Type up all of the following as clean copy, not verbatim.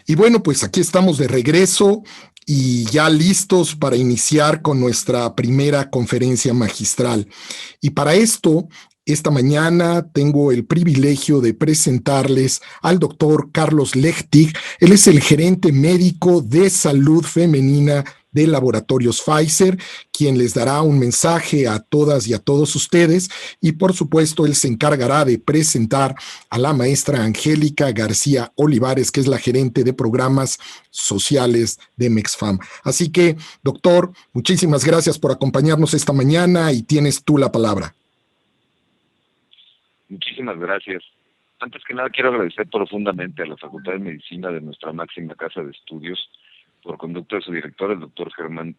Y bueno, pues aquí estamos de regreso y ya listos para iniciar con nuestra primera conferencia magistral. Y para esto, esta mañana tengo el privilegio de presentarles al doctor Carlos Lechtig. Él es el gerente médico de salud femenina de Laboratorios Pfizer, quien les dará un mensaje a todas y a todos ustedes. Y por supuesto, él se encargará de presentar a la maestra Angélica García Olivares, que es la gerente de programas sociales de MEXFAM. Así que, doctor, muchísimas gracias por acompañarnos esta mañana y tienes tú la palabra. Muchísimas gracias. Antes que nada, quiero agradecer profundamente a la Facultad de Medicina de nuestra máxima casa de estudios por conducto de su director, el doctor Germán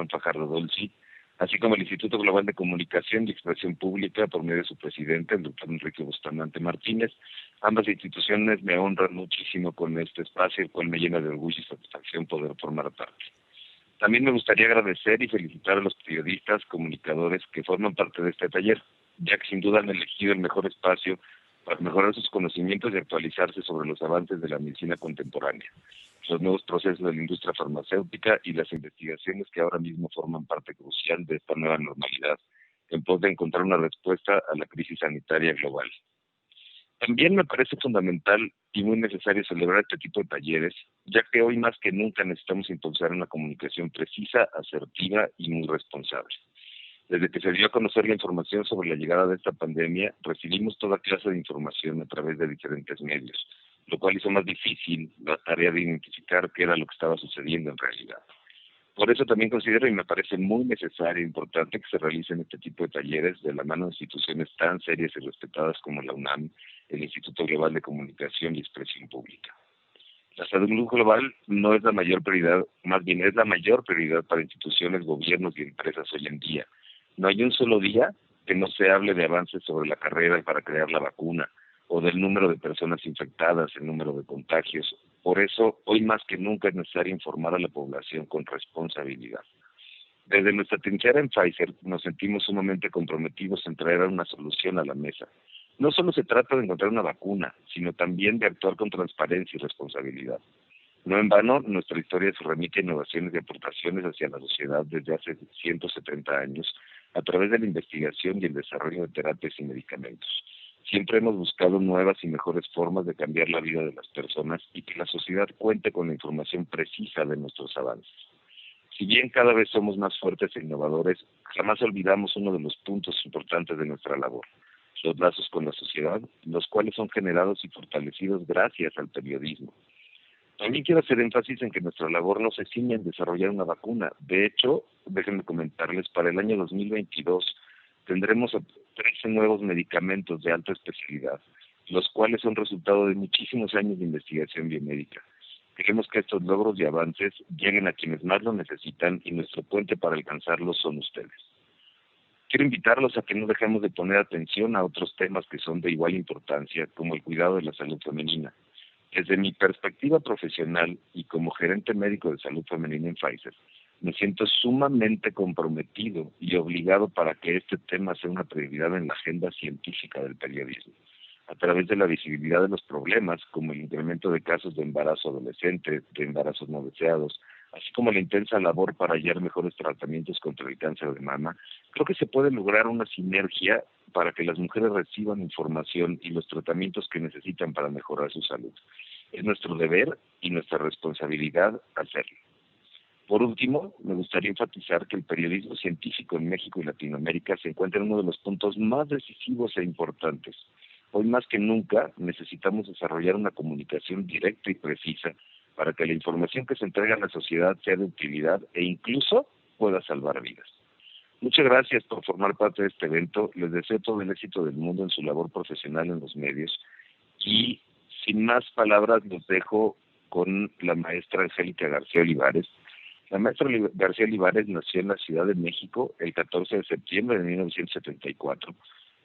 Fajardo Dolci, así como el Instituto Global de Comunicación y Expresión Pública por medio de su presidente, el doctor Enrique Bustamante Martínez. Ambas instituciones me honran muchísimo con este espacio, el cual me llena de orgullo y satisfacción poder formar parte. También me gustaría agradecer y felicitar a los periodistas, comunicadores que forman parte de este taller, ya que sin duda han elegido el mejor espacio para mejorar sus conocimientos y actualizarse sobre los avances de la medicina contemporánea, los nuevos procesos de la industria farmacéutica y las investigaciones que ahora mismo forman parte crucial de esta nueva normalidad, en pos de encontrar una respuesta a la crisis sanitaria global. También me parece fundamental y muy necesario celebrar este tipo de talleres, ya que hoy más que nunca necesitamos impulsar una comunicación precisa, asertiva y muy responsable. Desde que se dio a conocer la información sobre la llegada de esta pandemia, recibimos toda clase de información a través de diferentes medios, lo cual hizo más difícil la tarea de identificar qué era lo que estaba sucediendo en realidad. Por eso también considero y me parece muy necesario e importante que se realicen este tipo de talleres de la mano de instituciones tan serias y respetadas como la UNAM, el Instituto Global de Comunicación y Expresión Pública. La salud global no es la mayor prioridad, más bien es la mayor prioridad para instituciones, gobiernos y empresas hoy en día. No hay un solo día que no se hable de avances sobre la carrera para crear la vacuna, o del número de personas infectadas, el número de contagios. Por eso, hoy más que nunca es necesario informar a la población con responsabilidad. Desde nuestra trinchera en Pfizer nos sentimos sumamente comprometidos en traer una solución a la mesa. No solo se trata de encontrar una vacuna, sino también de actuar con transparencia y responsabilidad. No en vano, nuestra historia se remite a innovaciones y aportaciones hacia la sociedad desde hace 170 años a través de la investigación y el desarrollo de terapias y medicamentos. Siempre hemos buscado nuevas y mejores formas de cambiar la vida de las personas y que la sociedad cuente con la información precisa de nuestros avances. Si bien cada vez somos más fuertes e innovadores, jamás olvidamos uno de los puntos importantes de nuestra labor, los lazos con la sociedad, los cuales son generados y fortalecidos gracias al periodismo. También quiero hacer énfasis en que nuestra labor no se ciñe en desarrollar una vacuna. De hecho, déjenme comentarles, para el año 2022 tendremos 13 nuevos medicamentos de alta especialidad, los cuales son resultado de muchísimos años de investigación biomédica. Queremos que estos logros y avances lleguen a quienes más lo necesitan y nuestro puente para alcanzarlos son ustedes. Quiero invitarlos a que no dejemos de poner atención a otros temas que son de igual importancia, como el cuidado de la salud femenina. Desde mi perspectiva profesional y como gerente médico de salud femenina en Pfizer, me siento sumamente comprometido y obligado para que este tema sea una prioridad en la agenda científica del periodismo, a través de la visibilidad de los problemas, como el incremento de casos de embarazo adolescente, de embarazos no deseados, así como la intensa labor para hallar mejores tratamientos contra el cáncer de mama. Creo que se puede lograr una sinergia para que las mujeres reciban información y los tratamientos que necesitan para mejorar su salud. Es nuestro deber y nuestra responsabilidad hacerlo. Por último, me gustaría enfatizar que el periodismo científico en México y Latinoamérica se encuentra en uno de los puntos más decisivos e importantes. Hoy más que nunca necesitamos desarrollar una comunicación directa y precisa para que la información que se entrega a la sociedad sea de utilidad e incluso pueda salvar vidas. Muchas gracias por formar parte de este evento. Les deseo todo el éxito del mundo en su labor profesional en los medios. Y sin más palabras, los dejo con la maestra Angélica García Olivares. La maestra García Olivares nació en la Ciudad de México el 14 de septiembre de 1974.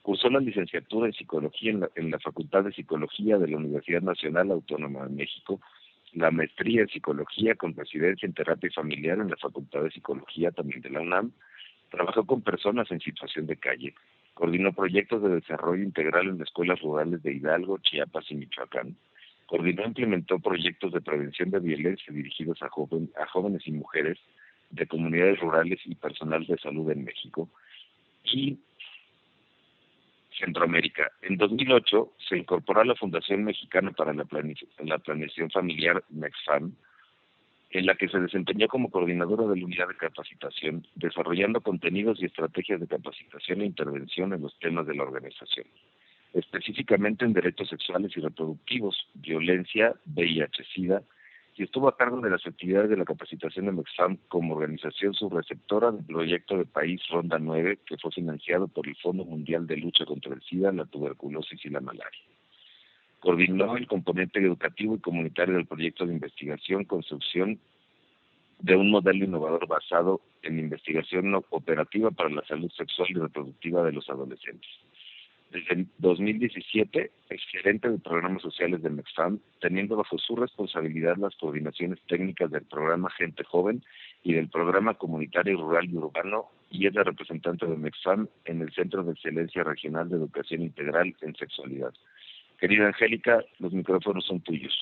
Cursó la licenciatura en Psicología en la Facultad de Psicología de la Universidad Nacional Autónoma de México, la maestría en Psicología con residencia en Terapia Familiar en la Facultad de Psicología también de la UNAM. Trabajó con personas en situación de calle. Coordinó proyectos de desarrollo integral en escuelas rurales de Hidalgo, Chiapas y Michoacán. Coordinó e implementó proyectos de prevención de violencia dirigidos a jóvenes y mujeres de comunidades rurales y personal de salud en México y Centroamérica. En 2008 se incorporó a la Fundación Mexicana para la Planeación Familiar, MEXFAM, en la que se desempeñó como coordinadora de la unidad de capacitación, desarrollando contenidos y estrategias de capacitación e intervención en los temas de la organización, específicamente en derechos sexuales y reproductivos, violencia, VIH-Sida, y estuvo a cargo de las actividades de la capacitación de MEXFAM como organización subreceptora del proyecto de país Ronda 9, que fue financiado por el Fondo Mundial de Lucha contra el SIDA, la tuberculosis y la malaria. Coordinó el componente educativo y comunitario del proyecto de investigación, construcción de un modelo innovador basado en investigación operativa para la salud sexual y reproductiva de los adolescentes. Desde 2017, exgerente de programas sociales de MEXFAM, teniendo bajo su responsabilidad las coordinaciones técnicas del programa Gente Joven y del programa comunitario rural y urbano, y es la representante de MEXFAM en el Centro de Excelencia Regional de Educación Integral en Sexualidad. Querida Angélica, los micrófonos son tuyos.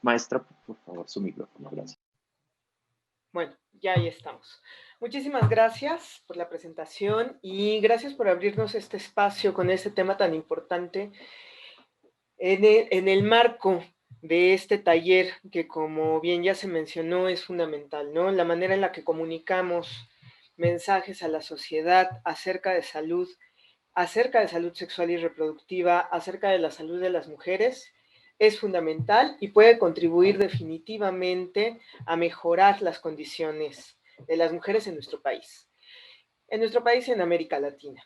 Maestra, por favor, su micrófono, gracias. Bueno, ya ahí estamos. Muchísimas gracias por la presentación y gracias por abrirnos este espacio con este tema tan importante en el marco de este taller que, como bien ya se mencionó, es fundamental, ¿no? La manera en la que comunicamos mensajes a la sociedad acerca de salud sexual y reproductiva, acerca de la salud de las mujeres, es fundamental y puede contribuir definitivamente a mejorar las condiciones de las mujeres en nuestro país y en América Latina.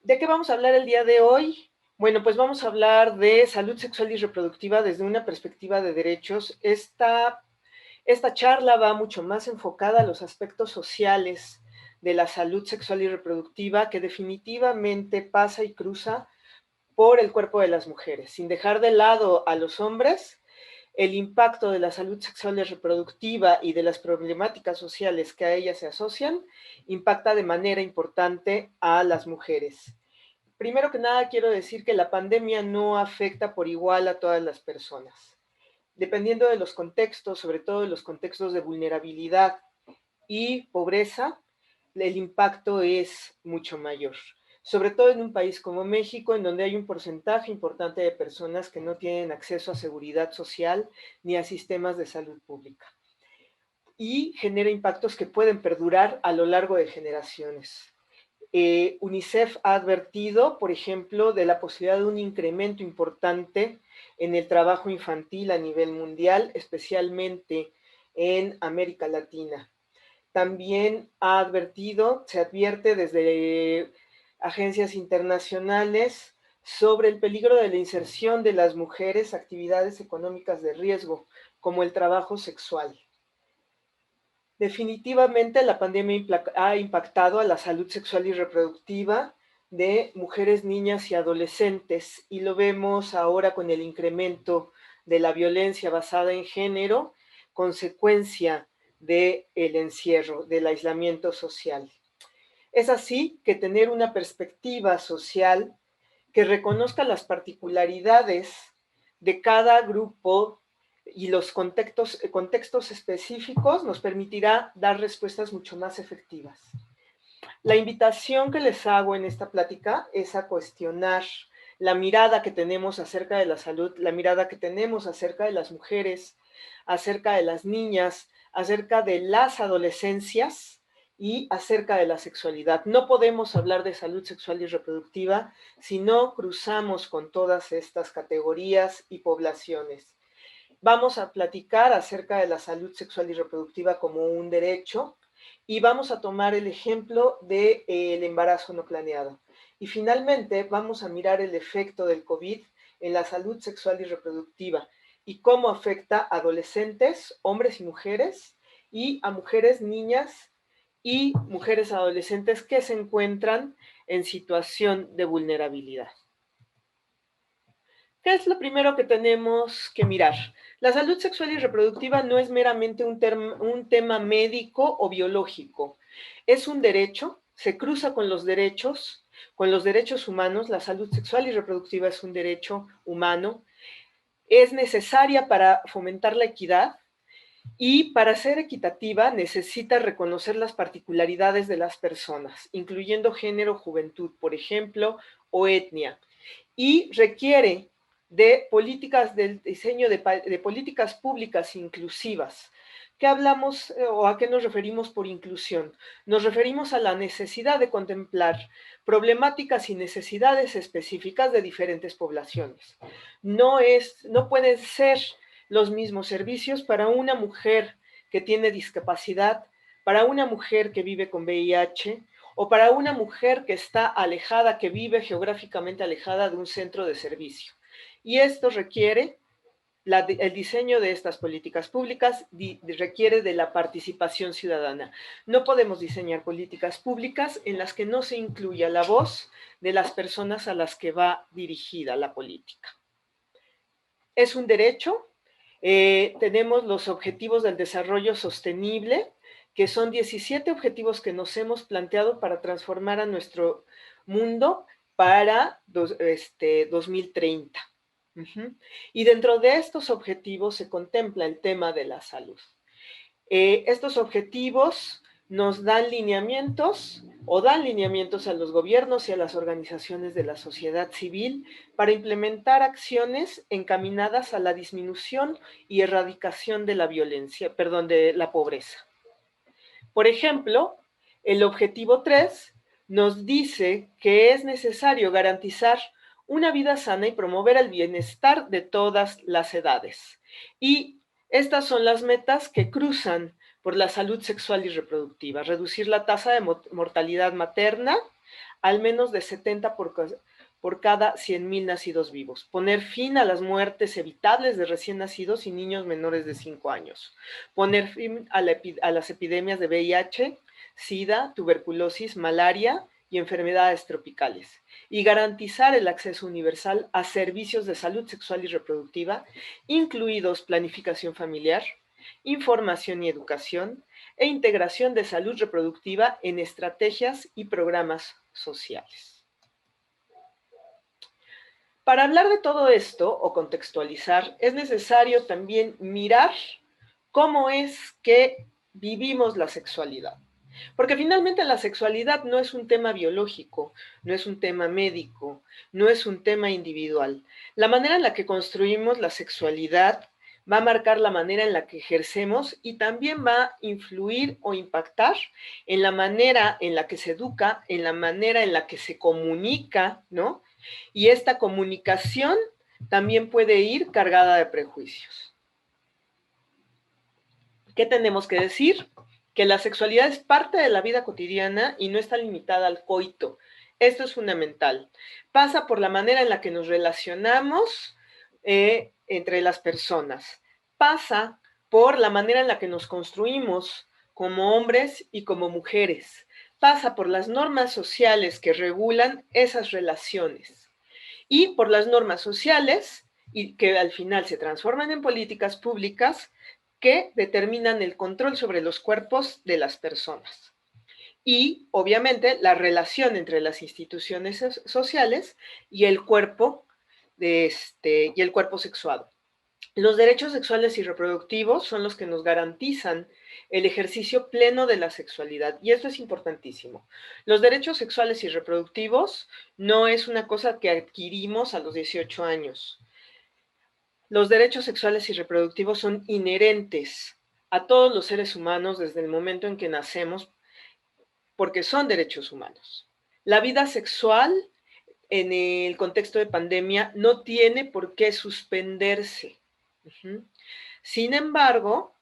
¿De qué vamos a hablar el día de hoy? Bueno, pues vamos a hablar de salud sexual y reproductiva desde una perspectiva de derechos. Esta charla va mucho más enfocada a los aspectos sociales de la salud sexual y reproductiva, que definitivamente pasa y cruza por el cuerpo de las mujeres, sin dejar de lado a los hombres. El impacto de la salud sexual y reproductiva y de las problemáticas sociales que a ella se asocian impacta de manera importante a las mujeres. Primero que nada, quiero decir que la pandemia no afecta por igual a todas las personas. Dependiendo de los contextos, sobre todo de los contextos de vulnerabilidad y pobreza, el impacto es mucho mayor. Sobre todo en un país como México, en donde hay un porcentaje importante de personas que no tienen acceso a seguridad social ni a sistemas de salud pública. Y genera impactos que pueden perdurar a lo largo de generaciones. UNICEF ha advertido, por ejemplo, de la posibilidad de un incremento importante en el trabajo infantil a nivel mundial, especialmente en América Latina. También se advierte desde agencias internacionales sobre el peligro de la inserción de las mujeres a actividades económicas de riesgo, como el trabajo sexual. Definitivamente la pandemia ha impactado a la salud sexual y reproductiva de mujeres, niñas y adolescentes, y lo vemos ahora con el incremento de la violencia basada en género, consecuencia del encierro, del aislamiento social. Es así que tener una perspectiva social que reconozca las particularidades de cada grupo y los contextos específicos nos permitirá dar respuestas mucho más efectivas. La invitación que les hago en esta plática es a cuestionar la mirada que tenemos acerca de la salud, la mirada que tenemos acerca de las mujeres, acerca de las niñas, acerca de las adolescencias y acerca de la sexualidad. No podemos hablar de salud sexual y reproductiva si no cruzamos con todas estas categorías y poblaciones. Vamos a platicar acerca de la salud sexual y reproductiva como un derecho y vamos a tomar el ejemplo del embarazo no planeado. Y finalmente vamos a mirar el efecto del COVID en la salud sexual y reproductiva y cómo afecta a adolescentes, hombres y mujeres, y a mujeres, niñas y mujeres adolescentes que se encuentran en situación de vulnerabilidad. ¿Qué es lo primero que tenemos que mirar? La salud sexual y reproductiva no es meramente un tema médico o biológico. Es un derecho, se cruza con los derechos humanos. La salud sexual y reproductiva es un derecho humano. Es necesaria para fomentar la equidad y para ser equitativa necesita reconocer las particularidades de las personas, incluyendo género, juventud, por ejemplo, o etnia, y requiere de políticas del diseño de políticas públicas inclusivas. ¿Qué hablamos o a qué nos referimos por inclusión? Nos referimos a la necesidad de contemplar problemáticas y necesidades específicas de diferentes poblaciones. No pueden ser los mismos servicios para una mujer que tiene discapacidad, para una mujer que vive con VIH, o para una mujer que está alejada, que vive geográficamente alejada de un centro de servicio. Y esto requiere, el diseño de estas políticas públicas requiere de la participación ciudadana. No podemos diseñar políticas públicas en las que no se incluya la voz de las personas a las que va dirigida la política. Es un derecho. Tenemos los objetivos del desarrollo sostenible, que son 17 objetivos que nos hemos planteado para transformar a nuestro mundo para 2030. Y dentro de estos objetivos se contempla el tema de la salud. Estos objetivos nos dan lineamientos o dan lineamientos a los gobiernos y a las organizaciones de la sociedad civil para implementar acciones encaminadas a la disminución y erradicación de la violencia, de la pobreza. Por ejemplo, el objetivo 3 nos dice que es necesario garantizar una vida sana y promover el bienestar de todas las edades. Y estas son las metas que cruzan por la salud sexual y reproductiva: reducir la tasa de mortalidad materna al menos de 70 por cada 100,000 nacidos vivos, poner fin a las muertes evitables de recién nacidos y niños menores de 5 años, poner fin a las epidemias de VIH, SIDA, tuberculosis, malaria y enfermedades tropicales, y garantizar el acceso universal a servicios de salud sexual y reproductiva, incluidos planificación familiar, información y educación, e integración de salud reproductiva en estrategias y programas sociales. Para hablar de todo esto o contextualizar, es necesario también mirar cómo es que vivimos la sexualidad. Porque finalmente la sexualidad no es un tema biológico, no es un tema médico, no es un tema individual. La manera en la que construimos la sexualidad va a marcar la manera en la que ejercemos y también va a influir o impactar en la manera en la que se educa, en la manera en la que se comunica, ¿no? Y esta comunicación también puede ir cargada de prejuicios. ¿Qué tenemos que decir? Que la sexualidad es parte de la vida cotidiana y no está limitada al coito. Esto es fundamental. Pasa por la manera en la que nos relacionamos entre las personas. Pasa por la manera en la que nos construimos como hombres y como mujeres. Pasa por las normas sociales que regulan esas relaciones y por las normas sociales y que al final se transforman en políticas públicas que determinan el control sobre los cuerpos de las personas. Y, obviamente, la relación entre las instituciones sociales y el cuerpo, y el cuerpo sexuado. Los derechos sexuales y reproductivos son los que nos garantizan el ejercicio pleno de la sexualidad, y esto es importantísimo. Los derechos sexuales y reproductivos no es una cosa que adquirimos a los 18 años. Los derechos sexuales y reproductivos son inherentes a todos los seres humanos desde el momento en que nacemos, porque son derechos humanos. La vida sexual en el contexto de pandemia no tiene por qué suspenderse. Sin embargo,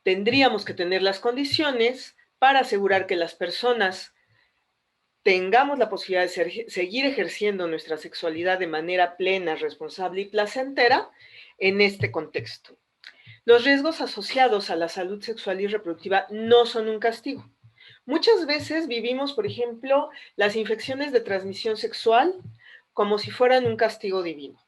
tendríamos que tener las condiciones para asegurar que las personas tengamos la posibilidad de seguir ejerciendo nuestra sexualidad de manera plena, responsable y placentera en este contexto. Los riesgos asociados a la salud sexual y reproductiva no son un castigo. Muchas veces vivimos, por ejemplo, las infecciones de transmisión sexual como si fueran un castigo divino.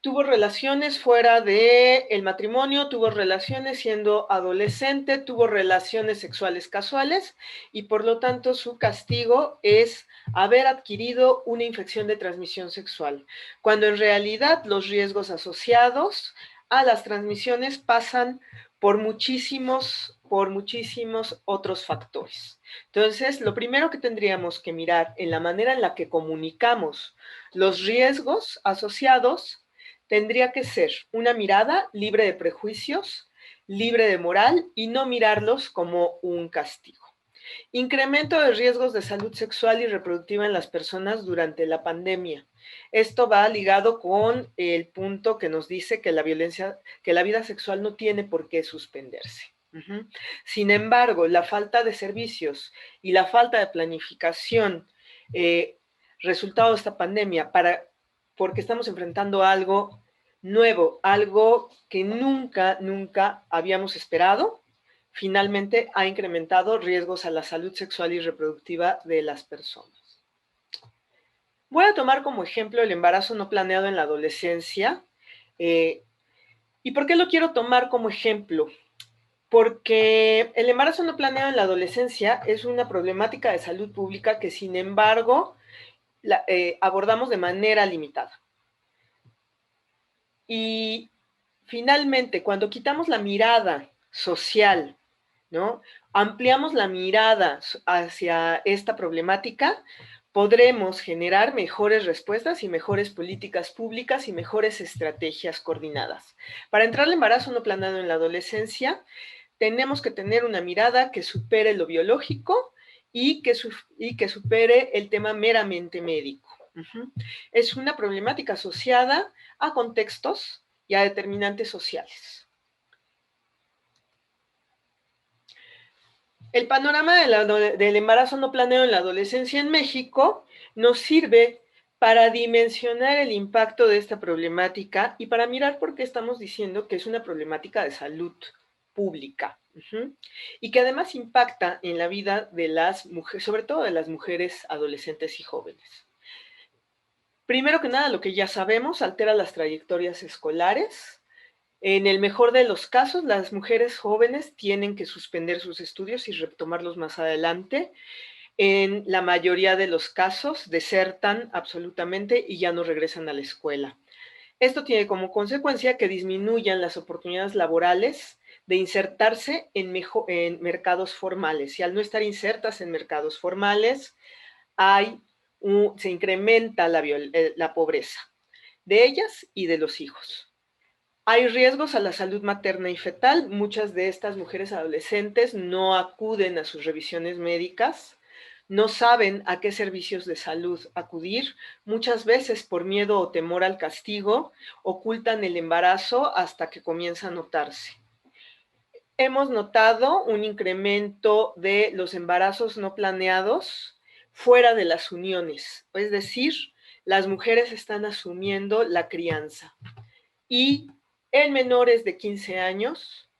Tuvo relaciones fuera del matrimonio, tuvo relaciones siendo adolescente, tuvo relaciones sexuales casuales y por lo tanto su castigo es haber adquirido una infección de transmisión sexual, cuando en realidad los riesgos asociados a las transmisiones pasan por muchísimos otros factores. Entonces, lo primero que tendríamos que mirar en la manera en la que comunicamos los riesgos asociados tendría que ser una mirada libre de prejuicios, libre de moral y no mirarlos como un castigo. Incremento de riesgos de salud sexual y reproductiva en las personas durante la pandemia. Esto va ligado con el punto que nos dice que la vida sexual no tiene por qué suspenderse. Sin embargo, la falta de servicios y la falta de planificación resultado de esta pandemia porque estamos enfrentando algo nuevo, algo que nunca habíamos esperado, finalmente ha incrementado riesgos a la salud sexual y reproductiva de las personas. Voy a tomar como ejemplo el embarazo no planeado en la adolescencia. ¿Y por qué lo quiero tomar como ejemplo? Porque el embarazo no planeado en la adolescencia es una problemática de salud pública que, sin embargo, abordamos de manera limitada. Y finalmente, cuando quitamos la mirada social, ¿no? Ampliamos la mirada hacia esta problemática, podremos generar mejores respuestas y mejores políticas públicas y mejores estrategias coordinadas. Para entrar al embarazo no planeado en la adolescencia, tenemos que tener una mirada que supere lo biológico y que supere el tema meramente médico. Es una problemática asociada a contextos y a determinantes sociales. El panorama del embarazo no planeado en la adolescencia en México nos sirve para dimensionar el impacto de esta problemática y para mirar por qué estamos diciendo que es una problemática de salud pública y que además impacta en la vida de las mujeres, sobre todo de las mujeres adolescentes y jóvenes. Primero que nada, lo que ya sabemos, altera las trayectorias escolares. En el mejor de los casos, las mujeres jóvenes tienen que suspender sus estudios y retomarlos más adelante. En la mayoría de los casos, desertan absolutamente y ya no regresan a la escuela. Esto tiene como consecuencia que disminuyan las oportunidades laborales de insertarse en mercados formales. Y al no estar insertas en mercados formales, se incrementa la pobreza de ellas y de los hijos. Hay riesgos a la salud materna y fetal. Muchas de estas mujeres adolescentes no acuden a sus revisiones médicas, no saben a qué servicios de salud acudir. Muchas veces, por miedo o temor al castigo, ocultan el embarazo hasta que comienza a notarse. Hemos notado un incremento de los embarazos no planeados fuera de las uniones, es decir, las mujeres están asumiendo la crianza. Y en menores de 15 años,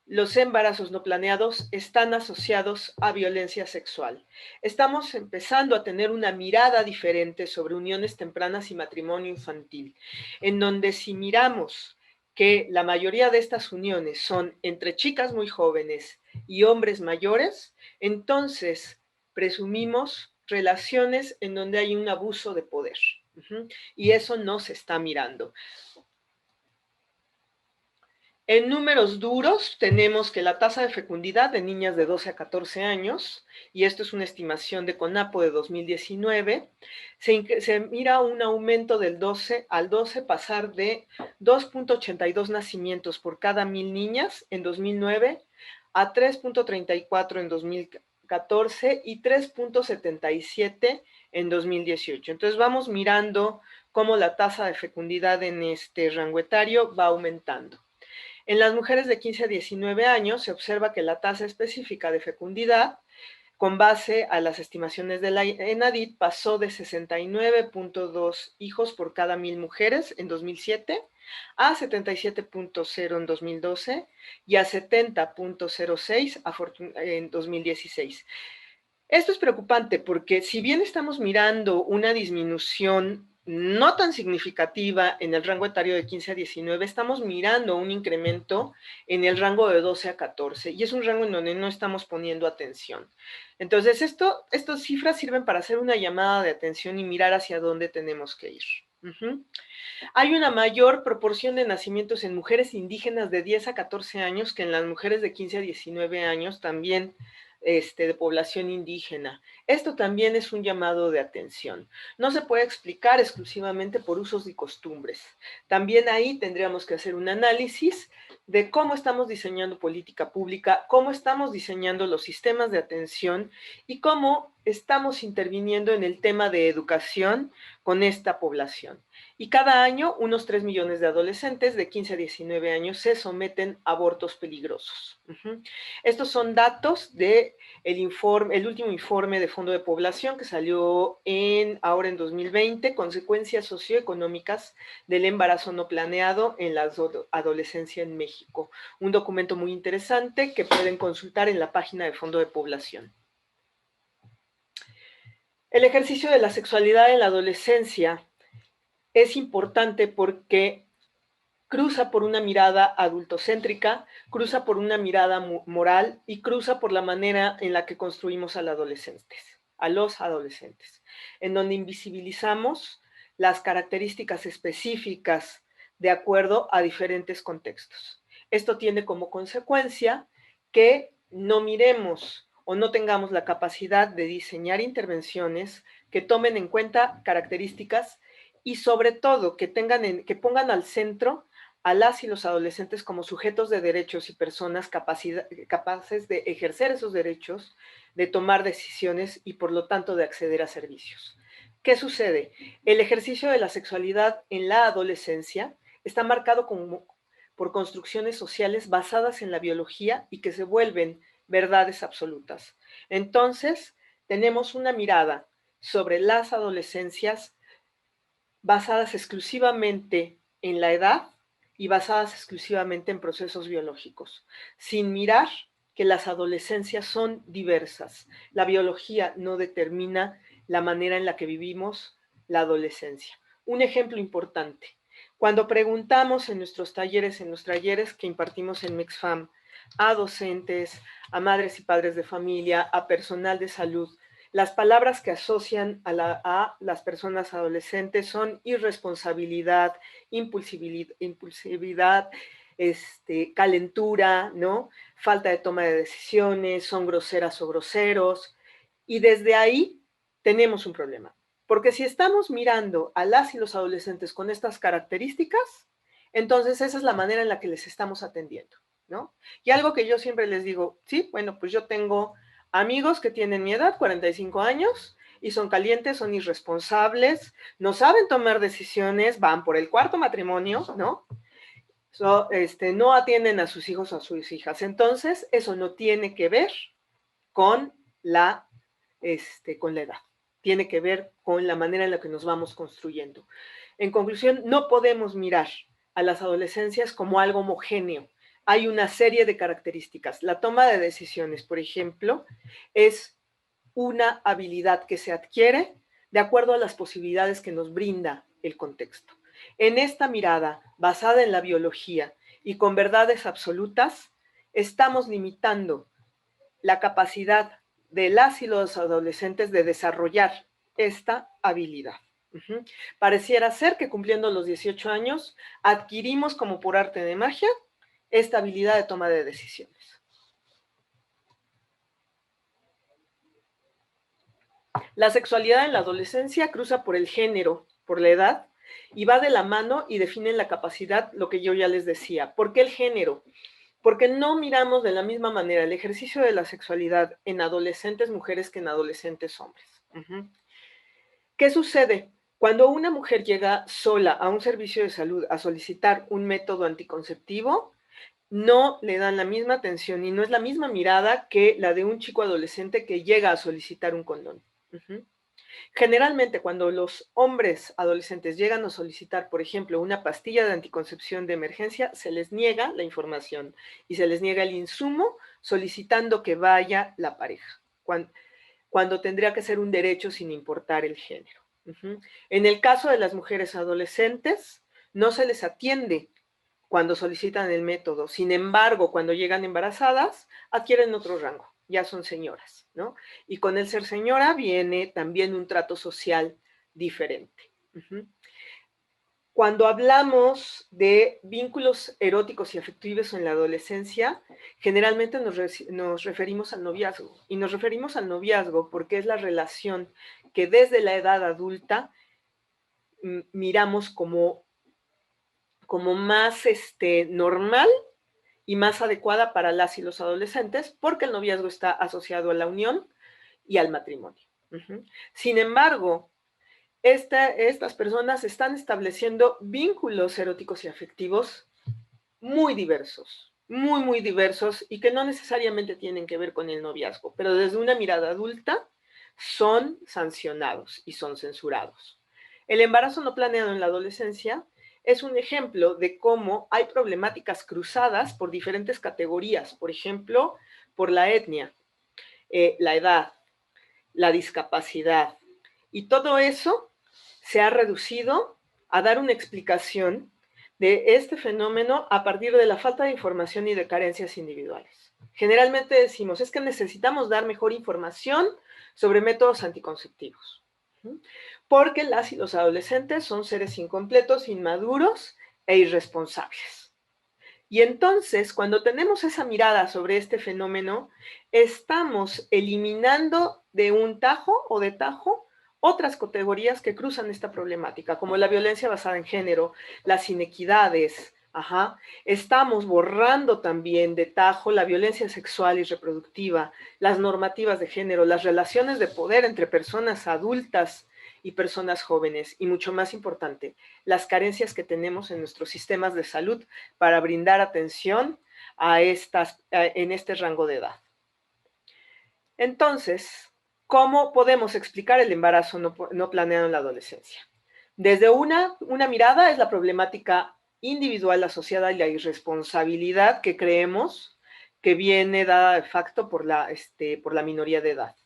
los embarazos no planeados están asociados a violencia sexual. Estamos empezando a tener una mirada diferente sobre uniones tempranas y matrimonio infantil, en donde si miramos que la mayoría de estas uniones son entre chicas muy jóvenes y hombres mayores, entonces presumimos relaciones en donde hay un abuso de poder. Y eso no se está mirando. En números duros tenemos que la tasa de fecundidad de niñas de 12 a 14 años, y esto es una estimación de CONAPO de 2019, se mira un aumento del 12 al 12, pasar de 2.82 nacimientos por cada 1,000 niñas en 2009 a 3.34 en 2014 y 3.77 en 2018. Entonces vamos mirando cómo la tasa de fecundidad en este rango etario va aumentando. En las mujeres de 15 a 19 años se observa que la tasa específica de fecundidad, con base a las estimaciones de la ENADIT, pasó de 69.2 hijos por cada 1,000 mujeres en 2007 a 77.0 en 2012 y a 70.06 en 2016. Esto es preocupante porque si bien estamos mirando una disminución no tan significativa en el rango etario de 15 a 19, estamos mirando un incremento en el rango de 12 a 14 y es un rango en donde no estamos poniendo atención. Entonces, estas cifras sirven para hacer una llamada de atención y mirar hacia dónde tenemos que ir. Hay una mayor proporción de nacimientos en mujeres indígenas de 10 a 14 años que en las mujeres de 15 a 19 años, también de población indígena. Esto también es un llamado de atención. No se puede explicar exclusivamente por usos y costumbres. También ahí tendríamos que hacer un análisis de cómo estamos diseñando política pública, cómo estamos diseñando los sistemas de atención y cómo estamos interviniendo en el tema de educación con esta población. Y cada año unos 3 millones de adolescentes de 15 a 19 años se someten a abortos peligrosos. Estos son datos del el último informe de Fondo de Población que salió ahora en 2020, consecuencias socioeconómicas del embarazo no planeado en la adolescencia en México. Un documento muy interesante que pueden consultar en la página de Fondo de Población. El ejercicio de la sexualidad en la adolescencia es importante porque cruza por una mirada adultocéntrica, cruza por una mirada moral y cruza por la manera en la que construimos a los adolescentes, en donde invisibilizamos las características específicas de acuerdo a diferentes contextos. Esto tiene como consecuencia que no miremos o no tengamos la capacidad de diseñar intervenciones que tomen en cuenta características y sobre todo que pongan al centro a las y los adolescentes como sujetos de derechos y personas capaces de ejercer esos derechos, de tomar decisiones y por lo tanto de acceder a servicios. ¿Qué sucede? El ejercicio de la sexualidad en la adolescencia está marcado por construcciones sociales basadas en la biología y que se vuelven verdades absolutas. Entonces, tenemos una mirada sobre las adolescencias basadas exclusivamente en la edad y basadas exclusivamente en procesos biológicos, sin mirar que las adolescencias son diversas. La biología no determina la manera en la que vivimos la adolescencia. Un ejemplo importante, cuando preguntamos en los talleres que impartimos en MEXFAM a docentes, a madres y padres de familia, a personal de salud, las palabras que asocian a las personas adolescentes son irresponsabilidad, impulsividad, calentura, ¿no? Falta de toma de decisiones, son groseras o groseros. Y desde ahí tenemos un problema. Porque si estamos mirando a las y los adolescentes con estas características, entonces esa es la manera en la que les estamos atendiendo, ¿no? Y algo que yo siempre les digo, sí, bueno, pues yo tengo amigos que tienen mi edad, 45 años, y son calientes, son irresponsables, no saben tomar decisiones, van por el cuarto matrimonio, ¿no? No atienden a sus hijos o a sus hijas. Entonces, eso no tiene que ver con con la edad. Tiene que ver con la manera en la que nos vamos construyendo. En conclusión, no podemos mirar a las adolescencias como algo homogéneo. Hay una serie de características. La toma de decisiones, por ejemplo, es una habilidad que se adquiere de acuerdo a las posibilidades que nos brinda el contexto. En esta mirada, basada en la biología y con verdades absolutas, estamos limitando la capacidad de las y los adolescentes de desarrollar esta habilidad. Pareciera ser que cumpliendo los 18 años adquirimos como por arte de magia esta habilidad de toma de decisiones. La sexualidad en la adolescencia cruza por el género, por la edad, y va de la mano y define la capacidad, lo que yo ya les decía. ¿Por qué el género? Porque no miramos de la misma manera el ejercicio de la sexualidad en adolescentes mujeres que en adolescentes hombres. ¿Qué sucede? Cuando una mujer llega sola a un servicio de salud a solicitar un método anticonceptivo, no le dan la misma atención y no es la misma mirada que la de un chico adolescente que llega a solicitar un condón. Generalmente, cuando los hombres adolescentes llegan a solicitar, por ejemplo, una pastilla de anticoncepción de emergencia, se les niega la información y se les niega el insumo solicitando que vaya la pareja. cuando tendría que ser un derecho sin importar el género. En el caso de las mujeres adolescentes, no se les atiende cuando solicitan el método. Sin embargo, cuando llegan embarazadas, adquieren otro rango, ya son señoras, ¿no? Y con el ser señora viene también un trato social diferente. Cuando hablamos de vínculos eróticos y afectivos en la adolescencia, generalmente nos referimos al noviazgo. Y nos referimos al noviazgo porque es la relación que desde la edad adulta miramos como más normal y más adecuada para las y los adolescentes, porque el noviazgo está asociado a la unión y al matrimonio. Sin embargo, estas personas están estableciendo vínculos eróticos y afectivos muy diversos, muy diversos, y que no necesariamente tienen que ver con el noviazgo, pero desde una mirada adulta son sancionados y son censurados. El embarazo no planeado en la adolescencia es un ejemplo de cómo hay problemáticas cruzadas por diferentes categorías, por ejemplo, por la etnia, la edad, la discapacidad, y todo eso se ha reducido a dar una explicación de este fenómeno a partir de la falta de información y de carencias individuales. Generalmente decimos, es que necesitamos dar mejor información sobre métodos anticonceptivos, porque las y los adolescentes son seres incompletos, inmaduros e irresponsables. Y entonces, cuando tenemos esa mirada sobre este fenómeno, estamos eliminando de un tajo o de tajo otras categorías que cruzan esta problemática, como la violencia basada en género, las inequidades. Estamos borrando también de tajo la violencia sexual y reproductiva, las normativas de género, las relaciones de poder entre personas adultas y personas jóvenes, y mucho más importante, las carencias que tenemos en nuestros sistemas de salud para brindar atención en este rango de edad. Entonces, ¿cómo podemos explicar el embarazo no planeado en la adolescencia? Desde una mirada es la problemática individual asociada a la irresponsabilidad que creemos que viene dada de facto por la minoría de edad.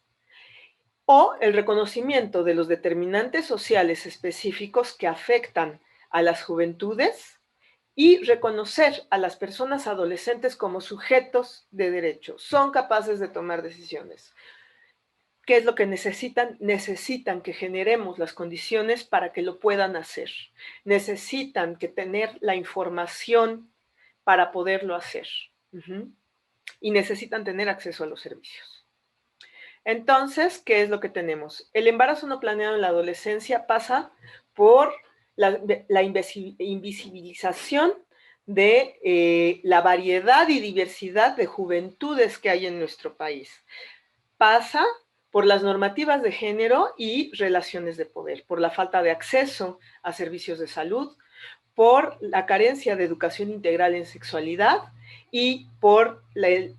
O el reconocimiento de los determinantes sociales específicos que afectan a las juventudes y reconocer a las personas adolescentes como sujetos de derecho. Son capaces de tomar decisiones. ¿Qué es lo que necesitan? Necesitan que generemos las condiciones para que lo puedan hacer. Necesitan que tener la información para poderlo hacer. Y necesitan tener acceso a los servicios. Entonces, ¿qué es lo que tenemos? El embarazo no planeado en la adolescencia pasa por la invisibilización de la variedad y diversidad de juventudes que hay en nuestro país. Pasa por las normativas de género y relaciones de poder, por la falta de acceso a servicios de salud, por la carencia de educación integral en sexualidad y por el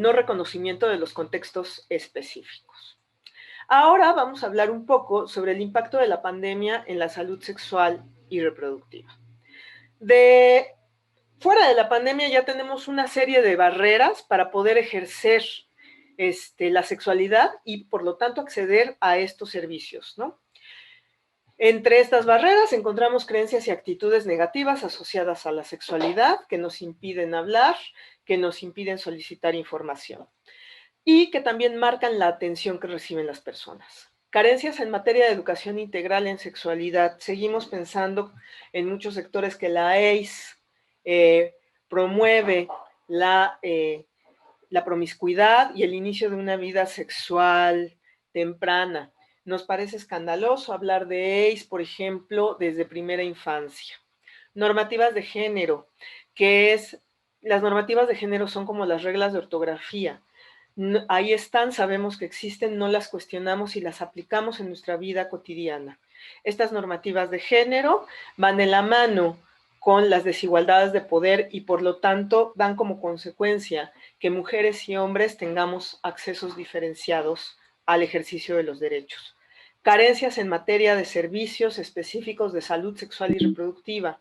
no reconocimiento de los contextos específicos. Ahora vamos a hablar un poco sobre el impacto de la pandemia en la salud sexual y reproductiva. Fuera de la pandemia ya tenemos una serie de barreras para poder ejercer la sexualidad y por lo tanto acceder a estos servicios, ¿no? Entre estas barreras encontramos creencias y actitudes negativas asociadas a la sexualidad que nos impiden hablar, que nos impiden solicitar información y que también marcan la atención que reciben las personas. Carencias en materia de educación integral en sexualidad. Seguimos pensando en muchos sectores que la EIS promueve la promiscuidad y el inicio de una vida sexual temprana. Nos parece escandaloso hablar de AIDS, por ejemplo, desde primera infancia. Normativas de género, las normativas de género son como las reglas de ortografía. Ahí están, sabemos que existen, no las cuestionamos y las aplicamos en nuestra vida cotidiana. Estas normativas de género van de la mano con las desigualdades de poder y por lo tanto dan como consecuencia que mujeres y hombres tengamos accesos diferenciados al ejercicio de los derechos. Carencias en materia de servicios específicos de salud sexual y reproductiva.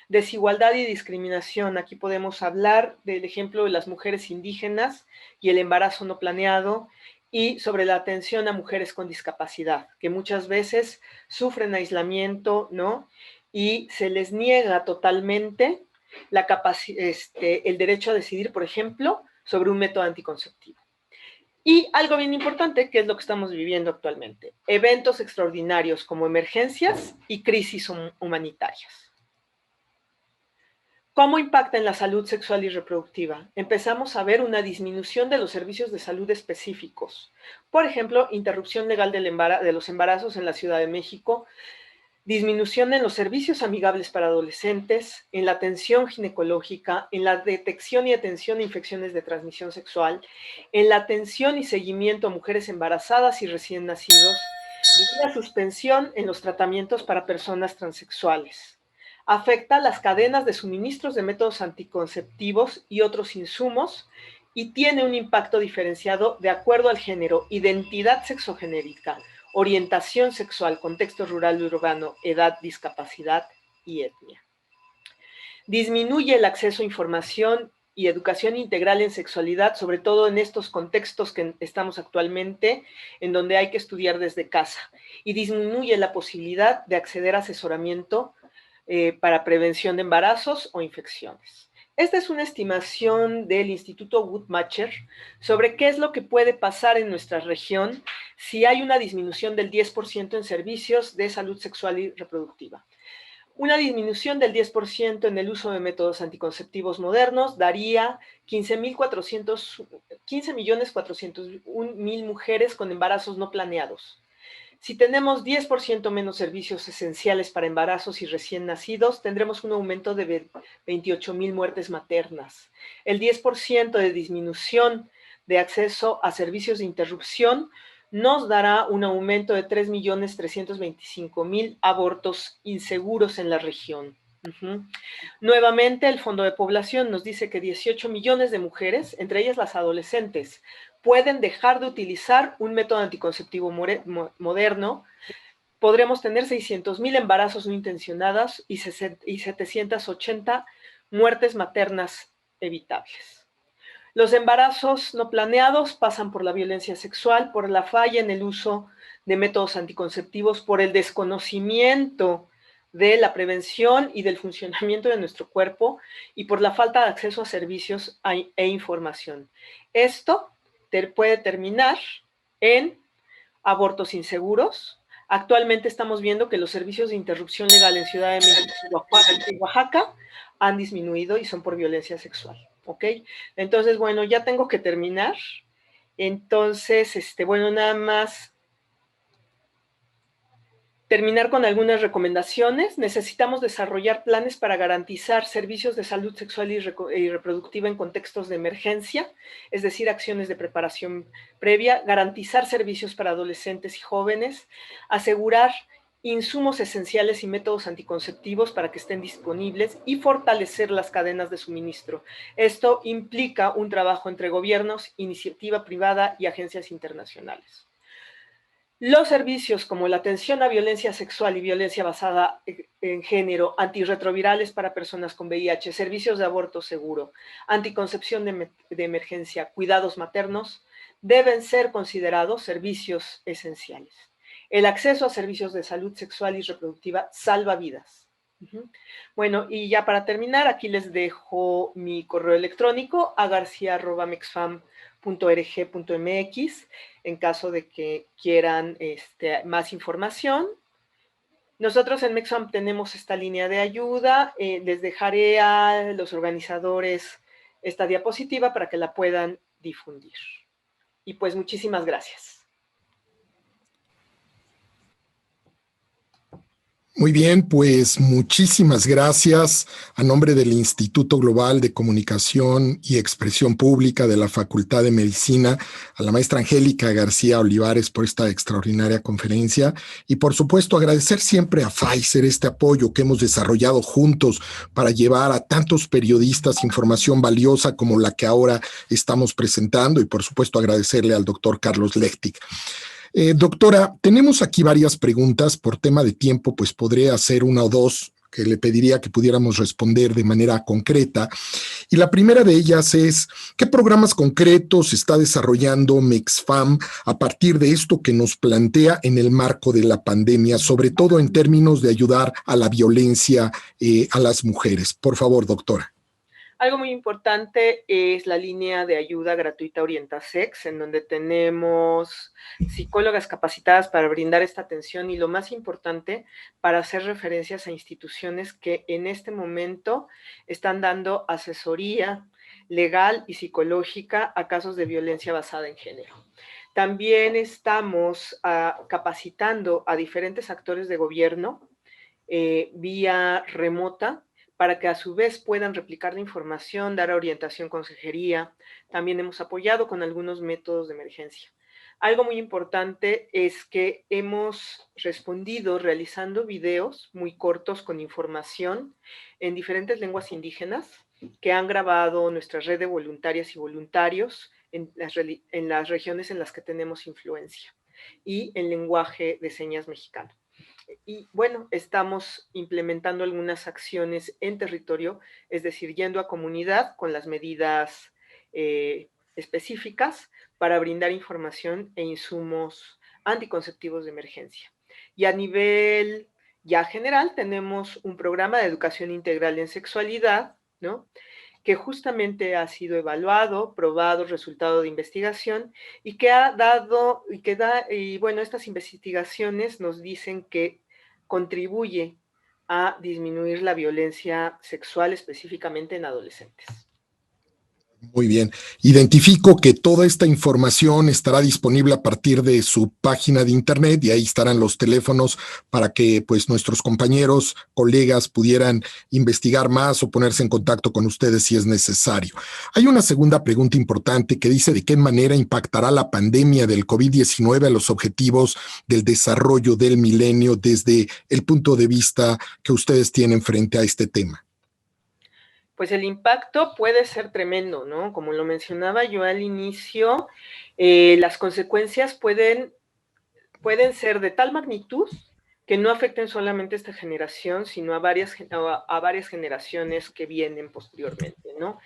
Desigualdad y discriminación. Aquí podemos hablar del ejemplo de las mujeres indígenas y el embarazo no planeado y sobre la atención a mujeres con discapacidad, que muchas veces sufren aislamiento, ¿no? Y se les niega totalmente el derecho a decidir, por ejemplo, sobre un método anticonceptivo. Y algo bien importante, que es lo que estamos viviendo actualmente, eventos extraordinarios como emergencias y crisis humanitarias. ¿Cómo impacta en la salud sexual y reproductiva? Empezamos a ver una disminución de los servicios de salud específicos. Por ejemplo, interrupción legal de los embarazos en la Ciudad de México, disminución en los servicios amigables para adolescentes, en la atención ginecológica, en la detección y atención de infecciones de transmisión sexual, en la atención y seguimiento a mujeres embarazadas y recién nacidos, y la suspensión en los tratamientos para personas transexuales. Afecta las cadenas de suministros de métodos anticonceptivos y otros insumos y tiene un impacto diferenciado de acuerdo al género, identidad sexogenérica, orientación sexual, contexto rural y urbano, edad, discapacidad y etnia. Disminuye el acceso a información y educación integral en sexualidad, sobre todo en estos contextos que estamos actualmente, en donde hay que estudiar desde casa, y disminuye la posibilidad de acceder a asesoramiento para prevención de embarazos o infecciones. Esta es una estimación del Instituto Guttmacher sobre qué es lo que puede pasar en nuestra región si hay una disminución del 10% en servicios de salud sexual y reproductiva. Una disminución del 10% en el uso de métodos anticonceptivos modernos daría 15.401.000 mujeres con embarazos no planeados. Si tenemos 10% menos servicios esenciales para embarazos y recién nacidos, tendremos un aumento de 28.000 muertes maternas. El 10% de disminución de acceso a servicios de interrupción nos dará un aumento de 3.325.000 abortos inseguros en la región. Nuevamente, el Fondo de Población nos dice que 18 millones de mujeres, entre ellas las adolescentes, pueden dejar de utilizar un método anticonceptivo moderno. Podremos tener 600.000 embarazos no intencionados y 780 muertes maternas evitables. Los embarazos no planeados pasan por la violencia sexual, por la falla en el uso de métodos anticonceptivos, por el desconocimiento de la prevención y del funcionamiento de nuestro cuerpo y por la falta de acceso a servicios e información. Esto puede terminar en abortos inseguros. Actualmente estamos viendo que los servicios de interrupción legal en Ciudad de México y Oaxaca han disminuido y son por violencia sexual, ¿ok? Entonces, bueno, ya tengo que terminar. Entonces, bueno, nada más terminar con algunas recomendaciones. Necesitamos desarrollar planes para garantizar servicios de salud sexual y reproductiva en contextos de emergencia, es decir, acciones de preparación previa, garantizar servicios para adolescentes y jóvenes, asegurar insumos esenciales y métodos anticonceptivos para que estén disponibles y fortalecer las cadenas de suministro. Esto implica un trabajo entre gobiernos, iniciativa privada y agencias internacionales. Los servicios como la atención a violencia sexual y violencia basada en género, antirretrovirales para personas con VIH, servicios de aborto seguro, anticoncepción de emergencia, cuidados maternos, deben ser considerados servicios esenciales. El acceso a servicios de salud sexual y reproductiva salva vidas. Bueno, y ya para terminar, aquí les dejo mi correo electrónico a garcia@mexfam.org.mx en caso de que quieran más información. Nosotros en Mexfam tenemos esta línea de ayuda. Les dejaré a los organizadores esta diapositiva para que la puedan difundir. Y pues muchísimas gracias. Muy bien, pues muchísimas gracias a nombre del Instituto Global de Comunicación y Expresión Pública de la Facultad de Medicina, a la maestra Angélica García Olivares por esta extraordinaria conferencia y por supuesto agradecer siempre a Pfizer este apoyo que hemos desarrollado juntos para llevar a tantos periodistas información valiosa como la que ahora estamos presentando y por supuesto agradecerle al doctor Carlos Lechtig. Doctora, tenemos aquí varias preguntas. Por tema de tiempo, pues podré hacer una o dos que le pediría que pudiéramos responder de manera concreta. Y la primera de ellas es, ¿qué programas concretos está desarrollando MEXFAM a partir de esto que nos plantea en el marco de la pandemia, sobre todo en términos de ayudar a la violencia a las mujeres? Por favor, doctora. Algo muy importante es la línea de ayuda gratuita Orientasex, en donde tenemos psicólogas capacitadas para brindar esta atención y, lo más importante, para hacer referencias a instituciones que en este momento están dando asesoría legal y psicológica a casos de violencia basada en género. También estamos capacitando a diferentes actores de gobierno vía remota, para que a su vez puedan replicar la información, dar orientación, consejería. También hemos apoyado con algunos métodos de emergencia. Algo muy importante es que hemos respondido realizando videos muy cortos con información en diferentes lenguas indígenas que han grabado nuestra red de voluntarias y voluntarios en las regiones en las que tenemos influencia y en lenguaje de señas mexicano. Y bueno, estamos implementando algunas acciones en territorio, es decir, yendo a comunidad con las medidas específicas para brindar información e insumos anticonceptivos de emergencia. Y a nivel ya general, tenemos un programa de educación integral en sexualidad, ¿no?, que justamente ha sido evaluado, probado, resultado de investigación, y que ha dado, y bueno, estas investigaciones nos dicen que contribuye a disminuir la violencia sexual, específicamente en adolescentes. Muy bien. Identifico que toda esta información estará disponible a partir de su página de internet y ahí estarán los teléfonos para que pues nuestros compañeros, colegas pudieran investigar más o ponerse en contacto con ustedes si es necesario. Hay una segunda pregunta importante que dice de qué manera impactará la pandemia del COVID-19 a los objetivos del desarrollo del milenio desde el punto de vista que ustedes tienen frente a este tema. Pues el impacto puede ser tremendo, ¿no? Como lo mencionaba yo al inicio, las consecuencias pueden ser de tal magnitud que no afecten solamente a esta generación, sino a varias generaciones que vienen posteriormente, ¿no?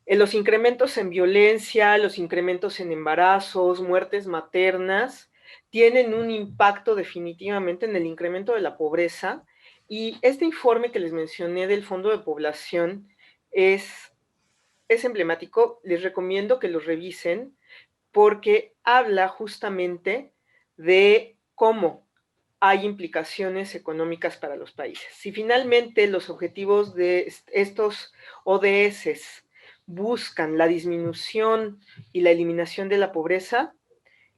Los incrementos en violencia, los incrementos en embarazos, muertes maternas, tienen un impacto definitivamente en el incremento de la pobreza. Y este informe que les mencioné del Fondo de Población es emblemático. Les recomiendo que lo revisen porque habla justamente de cómo hay implicaciones económicas para los países. Si finalmente los objetivos de estos ODS buscan la disminución y la eliminación de la pobreza,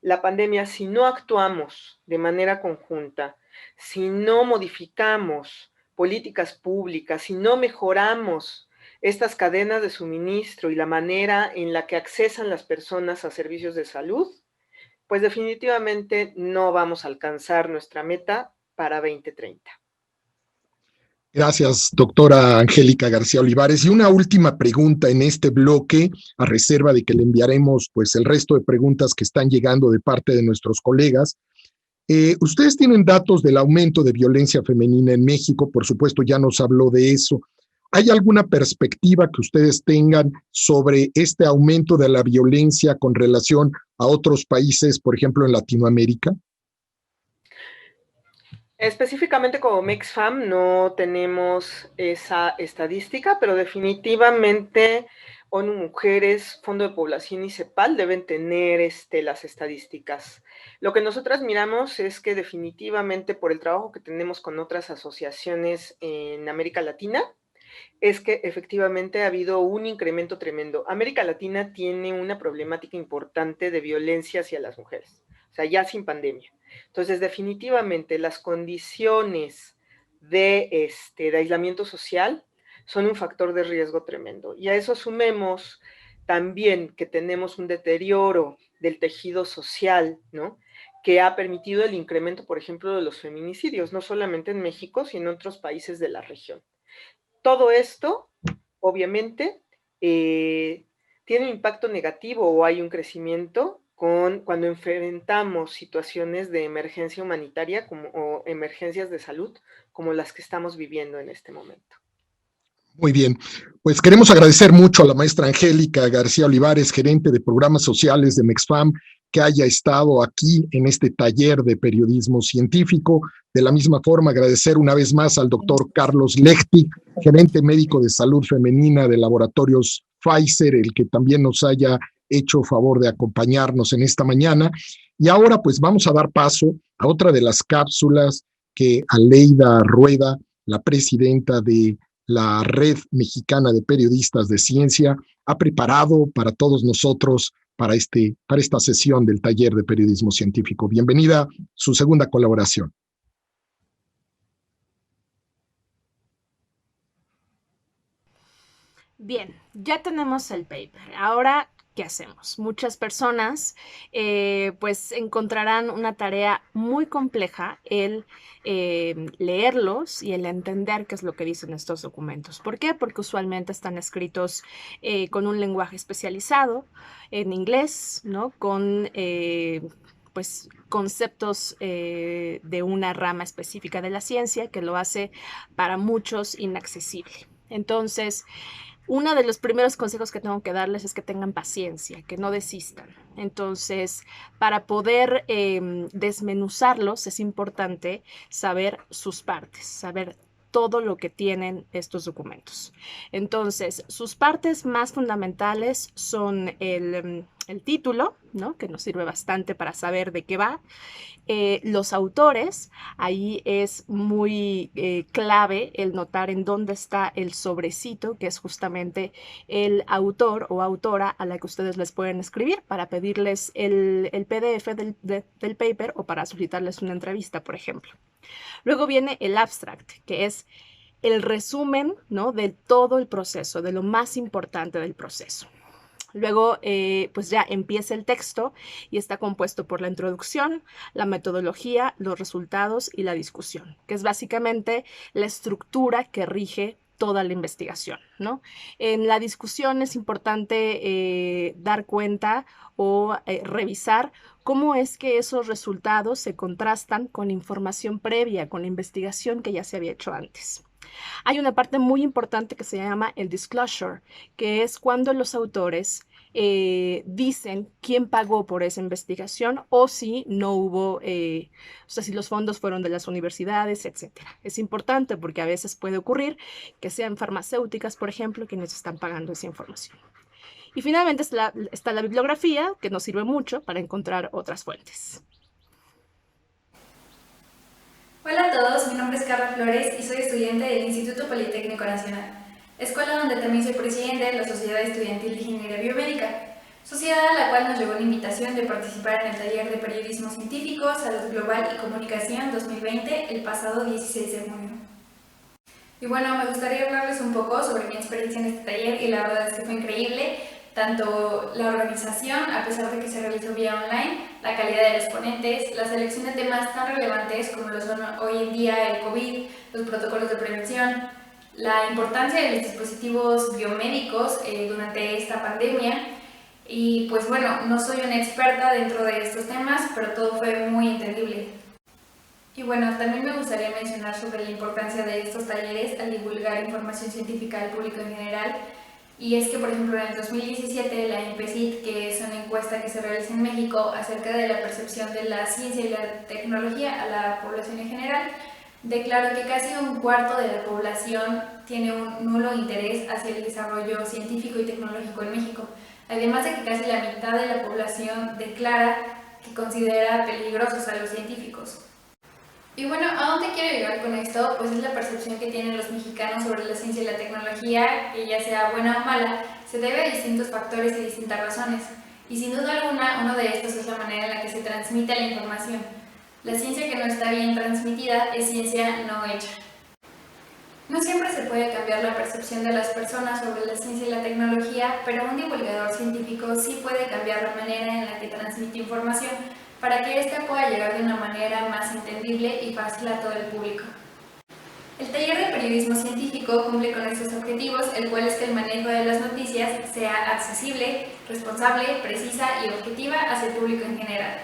la pandemia, si no actuamos de manera conjunta, si no modificamos políticas públicas, si no mejoramos estas cadenas de suministro y la manera en la que accesan las personas a servicios de salud, pues definitivamente no vamos a alcanzar nuestra meta para 2030. Gracias, doctora Angélica García Olivares. Y una última pregunta en este bloque, a reserva de que le enviaremos pues el resto de preguntas que están llegando de parte de nuestros colegas. Ustedes tienen datos del aumento de violencia femenina en México, por supuesto ya nos habló de eso. ¿Hay alguna perspectiva que ustedes tengan sobre este aumento de la violencia con relación a otros países, por ejemplo, en Latinoamérica? Específicamente como MEXFAM no tenemos esa estadística, pero definitivamente ONU Mujeres, Fondo de Población y CEPAL deben tener las estadísticas. Lo que nosotras miramos es que definitivamente por el trabajo que tenemos con otras asociaciones en América Latina, es que efectivamente ha habido un incremento tremendo. América Latina tiene una problemática importante de violencia hacia las mujeres, o sea, ya sin pandemia. Entonces, definitivamente las condiciones de aislamiento social son un factor de riesgo tremendo. Y a eso sumemos también que tenemos un deterioro del tejido social, ¿no?, que ha permitido el incremento, por ejemplo, de los feminicidios, no solamente en México, sino en otros países de la región. Todo esto, obviamente, tiene un impacto negativo o hay un crecimiento cuando enfrentamos situaciones de emergencia humanitaria o emergencias de salud como las que estamos viviendo en este momento. Muy bien, pues queremos agradecer mucho a la maestra Angélica García Olivares, gerente de programas sociales de MEXFAM, que haya estado aquí en este taller de periodismo científico. De la misma forma, agradecer una vez más al doctor Carlos Lechtig, gerente médico de salud femenina de Laboratorios Pfizer, el que también nos haya hecho favor de acompañarnos en esta mañana. Y ahora pues vamos a dar paso a otra de las cápsulas que Aleida Rueda, la presidenta de la Red Mexicana de Periodistas de Ciencia, ha preparado para todos nosotros para esta sesión del taller de periodismo científico. Bienvenida, su segunda colaboración. Bien, ya tenemos el paper. Ahora, ¿qué hacemos? Muchas personas pues encontrarán una tarea muy compleja el leerlos y el entender qué es lo que dicen estos documentos. ¿Por qué? Porque usualmente están escritos con un lenguaje especializado en inglés, ¿no? Con pues conceptos de una rama específica de la ciencia que lo hace para muchos inaccesible. Entonces, uno de los primeros consejos que tengo que darles es que tengan paciencia, que no desistan. Entonces, para poder desmenuzarlos es importante saber sus partes, saber todo lo que tienen estos documentos. Entonces, sus partes más fundamentales son el título, ¿no? Que nos sirve bastante para saber de qué va. Los autores, ahí es muy clave el notar en dónde está el sobrecito, que es justamente el autor o autora a la que ustedes les pueden escribir para pedirles el PDF del paper o para solicitarles una entrevista, por ejemplo. Luego viene el abstract, que es el resumen, ¿no? De todo el proceso, de lo más importante del proceso. Luego, pues ya empieza el texto y está compuesto por la introducción, la metodología, los resultados y la discusión, que es básicamente la estructura que rige toda la investigación, ¿no? En la discusión es importante dar cuenta o revisar cómo es que esos resultados se contrastan con información previa, con la investigación que ya se había hecho antes. Hay una parte muy importante que se llama el disclosure, que es cuando los autores dicen quién pagó por esa investigación o si no hubo, o sea, si los fondos fueron de las universidades, etcétera. Es importante porque a veces puede ocurrir que sean farmacéuticas, por ejemplo, quienes están pagando esa información. Y finalmente está la bibliografía, que nos sirve mucho para encontrar otras fuentes. Hola a todos, mi nombre es Carla Flores y soy estudiante del Instituto Politécnico Nacional, escuela donde también soy presidente de la Sociedad Estudiantil de Ingeniería Biomédica, sociedad a la cual nos llegó la invitación de participar en el taller de Periodismo Científico, Salud Global y Comunicación 2020 el pasado 16 de junio. Y bueno, me gustaría hablarles un poco sobre mi experiencia en este taller y la verdad es que fue increíble, tanto la organización, a pesar de que se realizó vía online, la calidad de los ponentes, la selección de temas tan relevantes como lo son hoy en día el COVID, los protocolos de prevención, la importancia de los dispositivos biomédicos durante esta pandemia. Y pues bueno, no soy una experta dentro de estos temas, pero todo fue muy entendible. Y bueno, también me gustaría mencionar sobre la importancia de estos talleres al divulgar información científica al público en general. Y es que, por ejemplo, en el 2017 la INPECIT, que es una encuesta que se realiza en México acerca de la percepción de la ciencia y la tecnología a la población en general, declaró que casi un cuarto de la población tiene un nulo interés hacia el desarrollo científico y tecnológico en México. Además de que casi la mitad de la población declara que considera peligrosos a los científicos. Y bueno, ¿a dónde quiero llegar con esto? Pues es la percepción que tienen los mexicanos sobre la ciencia y la tecnología, que ya sea buena o mala, se debe a distintos factores y distintas razones. Y sin duda alguna, uno de estos es la manera en la que se transmite la información. La ciencia que no está bien transmitida es ciencia no hecha. No siempre se puede cambiar la percepción de las personas sobre la ciencia y la tecnología, pero un divulgador científico sí puede cambiar la manera en la que transmite información para que ésta pueda llegar de una manera más entendible y fácil a todo el público. El taller de periodismo científico cumple con estos objetivos, el cual es que el manejo de las noticias sea accesible, responsable, precisa y objetiva hacia el público en general.